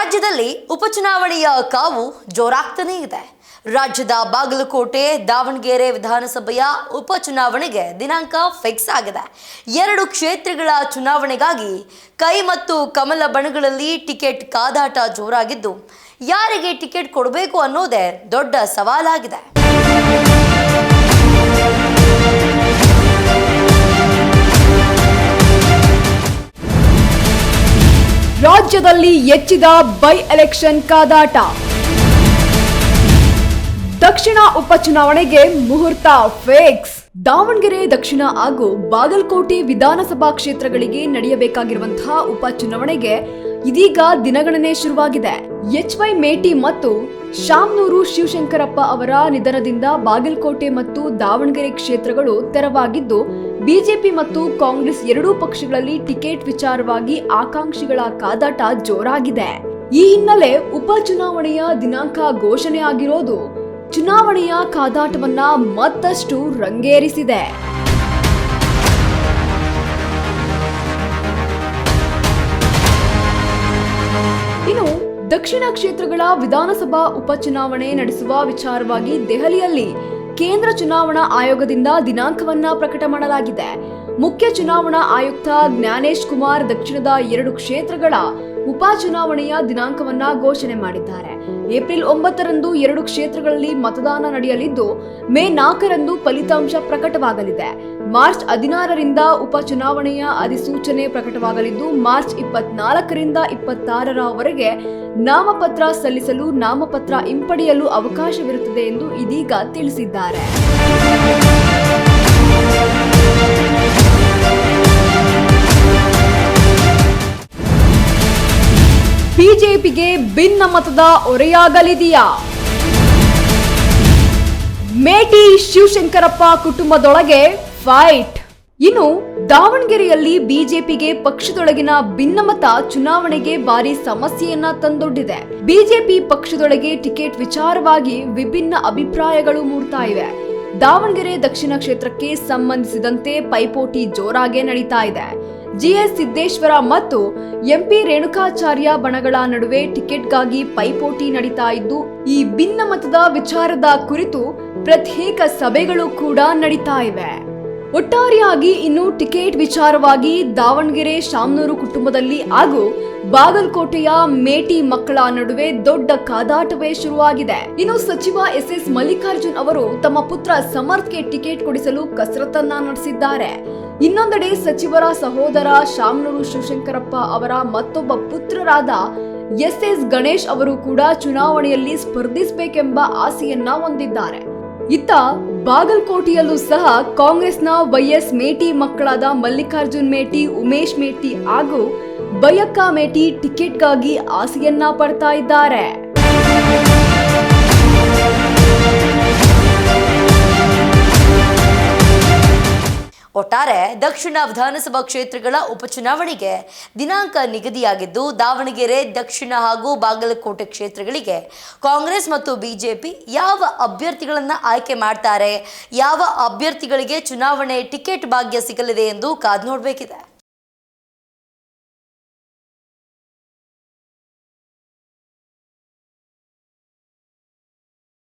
ರಾಜ್ಯದಲ್ಲಿ ಉಪಚುನಾವಣೆಯ ಕಾವು ಜೋರಾಗ್ತಾನೇ ಇದೆ. ರಾಜ್ಯದ ಬಾಗಲಕೋಟೆ ದಾವಣಗೆರೆ ವಿಧಾನಸಭೆಯ ಉಪಚುನಾವಣೆಗೆ ದಿನಾಂಕ ಫಿಕ್ಸ್ ಆಗಿದೆ. 2 ಕ್ಷೇತ್ರಗಳ ಚುನಾವಣೆಗಾಗಿ ಕೈ ಮತ್ತು ಕಮಲ ಬಣಗಳಲ್ಲಿ ಟಿಕೆಟ್ ಕಾದಾಟ ಜೋರಾಗಿದ್ದು, ಯಾರಿಗೆ ಟಿಕೆಟ್ ಕೊಡಬೇಕು ಅನ್ನೋದೇ ದೊಡ್ಡ ಸವಾಲಾಗಿದೆ. ರಾಜ್ಯದಲ್ಲಿ ಹೆಚ್ಚಿದ ಬೈ ಎಲೆಕ್ಷನ್ ಕಾದಾಟ. ದಕ್ಷಿಣ ಉಪಚುನಾವಣೆಗೆ ಮುಹೂರ್ತ ಫಿಕ್ಸ್. ದಾವಣಗೆರೆ ದಕ್ಷಿಣ ಹಾಗೂ ಬಾಗಲಕೋಟೆ ವಿಧಾನಸಭಾ ಕ್ಷೇತ್ರಗಳಿಗೆ ನಡೆಯಬೇಕಾಗಿರುವಂತಹ ಉಪಚುನಾವಣೆಗೆ ಇದೀಗ ದಿನಗಣನೆ ಶುರುವಾಗಿದೆ. HY ಮೇಟಿ ಮತ್ತು ಶಾಮನೂರು ಶಿವಶಂಕರಪ್ಪ ಅವರ ನಿಧನದಿಂದ ಬಾಗಲಕೋಟೆ ಮತ್ತು ದಾವಣಗೆರೆ ಕ್ಷೇತ್ರಗಳು ತೆರವಾಗಿದ್ದು, ಬಿಜೆಪಿ ಮತ್ತು ಕಾಂಗ್ರೆಸ್ ಎರಡೂ ಪಕ್ಷಗಳಲ್ಲಿ ಟಿಕೆಟ್ ವಿಚಾರವಾಗಿ ಆಕಾಂಕ್ಷಿಗಳ ಕಾದಾಟ ಜೋರಾಗಿದೆ. ಈ ಹಿನ್ನೆಲೆ ಉಪಚುನಾವಣೆಯ ದಿನಾಂಕ ಘೋಷಣೆ ಆಗಿರೋದು ಚುನಾವಣೆಯ ಕಾದಾಟವನ್ನ ಮತ್ತಷ್ಟು ರಂಗೇರಿಸಿದೆ. ಇನ್ನು ದಕ್ಷಿಣ ಕ್ಷೇತ್ರಗಳ ವಿಧಾನಸಭಾ ಉಪಚುನಾವಣೆ ನಡೆಸುವ ವಿಚಾರವಾಗಿ ದೆಹಲಿಯಲ್ಲಿ ಕೇಂದ್ರ ಚುನಾವಣಾ ಆಯೋಗದಿಂದ ದಿನಾಂಕವನ್ನ ಪ್ರಕಟ ಮಾಡಲಾಗಿದೆ. ಮುಖ್ಯ ಚುನಾವಣಾ ಆಯುಕ್ತ ಜ್ಞಾನೇಶ್ ಕುಮಾರ್ ದಕ್ಷಿಣದ 2 ಕ್ಷೇತ್ರಗಳ ಉಪಚುನಾವಣೆಯ ದಿನಾಂಕವನ್ನ ಘೋಷಣೆ ಮಾಡಿದ್ದಾರೆ. ಏಪ್ರಿಲ್ 9ರಂದು 2 ಕ್ಷೇತ್ರಗಳಲ್ಲಿ ಮತದಾನ ನಡೆಯಲಿದ್ದು, ಮೇ 4ರಂದು ಫಲಿತಾಂಶ ಪ್ರಕಟವಾಗಲಿದೆ. ಮಾರ್ಚ್ 16ರಿಂದ ಉಪಚುನಾವಣೆಯ ಅಧಿಸೂಚನೆ ಪ್ರಕಟವಾಗಲಿದ್ದು, ಮಾರ್ಚ್ 24ರಿಂದ 26ರವರೆಗೆ ನಾಮಪತ್ರ ಸಲ್ಲಿಸಲು, ನಾಮಪತ್ರ ಹಿಂಪಡೆಯಲು ಅವಕಾಶವಿರುತ್ತದೆ ಎಂದು ಇದೀಗ ತಿಳಿಸಿದ್ದಾರೆ. ಬಿಜೆಪಿಗೆ ಭಿನ್ನಮತದ ಹೊರೆಯಾಗಲಿದೆಯಾ? ಮೇಟಿ ಶಿವಶಂಕರಪ್ಪ ಕುಟುಂಬದೊಳಗೆ ಫೈಟ್. ಇನ್ನು ದಾವಣಗೆರೆಯಲ್ಲಿ ಬಿಜೆಪಿಗೆ ಪಕ್ಷದೊಳಗಿನ ಭಿನ್ನಮತ ಚುನಾವಣೆಗೆ ಭಾರಿ ಸಮಸ್ಯೆಯನ್ನ ತಂದೊಡ್ಡಿದೆ. ಬಿಜೆಪಿ ಪಕ್ಷದೊಳಗೆ ಟಿಕೆಟ್ ವಿಚಾರವಾಗಿ ವಿಭಿನ್ನ ಅಭಿಪ್ರಾಯಗಳು ಮೂಡ್ತಾ ಇವೆ. ದಾವಣಗೆರೆ ದಕ್ಷಿಣ ಕ್ಷೇತ್ರಕ್ಕೆ ಸಂಬಂಧಿಸಿದಂತೆ ಪೈಪೋಟಿ ಜೋರಾಗಿ ನಡೀತಾ ಇದೆ. GS ಸಿದ್ದೇಶ್ವರ ಮತ್ತು MP ರೇಣುಕಾಚಾರ್ಯ ಬಣಗಳ ನಡುವೆ ಟಿಕೆಟ್ಗಾಗಿ ಪೈಪೋಟಿ ನಡೀತಾ ಇದ್ದು, ಈ ಭಿನ್ನಮತದ ವಿಚಾರದ ಕುರಿತು ಪ್ರತ್ಯೇಕ ಸಭೆಗಳು ಕೂಡ ನಡೀತಾ ಇವೆ. ಒಟ್ಟಾರೆಯಾಗಿ ಇನ್ನು ಟಿಕೆಟ್ ವಿಚಾರವಾಗಿ ದಾವಣಗೆರೆ ಶಾಮನೂರು ಕುಟುಂಬದಲ್ಲಿ ಹಾಗೂ ಬಾಗಲಕೋಟೆಯ ಮೇಟಿ ಮಕ್ಕಳ ನಡುವೆ ದೊಡ್ಡ ಕಾದಾಟವೇ ಶುರುವಾಗಿದೆ. ಇನ್ನು ಸಚಿವ SS ಮಲ್ಲಿಕಾರ್ಜುನ್ ಅವರು ತಮ್ಮ ಪುತ್ರ ಸಮರ್ಥ್ಗೆ ಟಿಕೆಟ್ ಕೊಡಿಸಲು ಕಸರತ್ತನ್ನ ನಡೆಸಿದ್ದಾರೆ. ಇನ್ನೊಂದೆಡೆ ಸಚಿವರ ಸಹೋದರ ಶಾಮನೂರು ಶಿವಶಂಕರಪ್ಪ ಅವರ ಮತ್ತೊಬ್ಬ ಪುತ್ರರಾದ SS ಗಣೇಶ್ ಅವರು ಕೂಡ ಚುನಾವಣೆಯಲ್ಲಿ ಸ್ಪರ್ಧಿಸಬೇಕೆಂಬ ಆಸೆಯನ್ನ ಹೊಂದಿದ್ದಾರೆ. ಇತ್ತ ಬಾಗಲಕೋಟೆಯಲ್ಲೂ ಸಹ ಕಾಂಗ್ರೆಸ್ನ YS ಮೇಟಿ ಮಕ್ಕಳಾದ ಮಲ್ಲಿಕಾರ್ಜುನ್ ಮೇಟಿ, ಉಮೇಶ್ ಮೇಟಿ ಹಾಗೂ ಬಯಕ್ಕ ಮೇಟಿ ಟಿಕೆಟ್ಗಾಗಿ ಆಸೆಯನ್ನ ಪಡ್ತಾ ಇದ್ದಾರೆ. ಒಟ್ಟಾರೆ ದಕ್ಷಿಣ ವಿಧಾನಸಭಾ ಕ್ಷೇತ್ರಗಳ ಉಪಚುನಾವಣೆಗೆ ದಿನಾಂಕ ನಿಗದಿಯಾಗಿದ್ದು, ದಾವಣಗೆರೆ ದಕ್ಷಿಣ ಹಾಗೂ ಬಾಗಲಕೋಟೆ ಕ್ಷೇತ್ರಗಳಿಗೆ ಕಾಂಗ್ರೆಸ್ ಮತ್ತು ಬಿಜೆಪಿ ಯಾವ ಅಭ್ಯರ್ಥಿಗಳನ್ನ ಆಯ್ಕೆ ಮಾಡ್ತಾರೆ, ಯಾವ ಅಭ್ಯರ್ಥಿಗಳಿಗೆ ಚುನಾವಣೆ ಟಿಕೆಟ್ ಭಾಗ್ಯ ಸಿಗಲಿದೆ ಎಂದು ಕಾದು ನೋಡಬೇಕಿದೆ.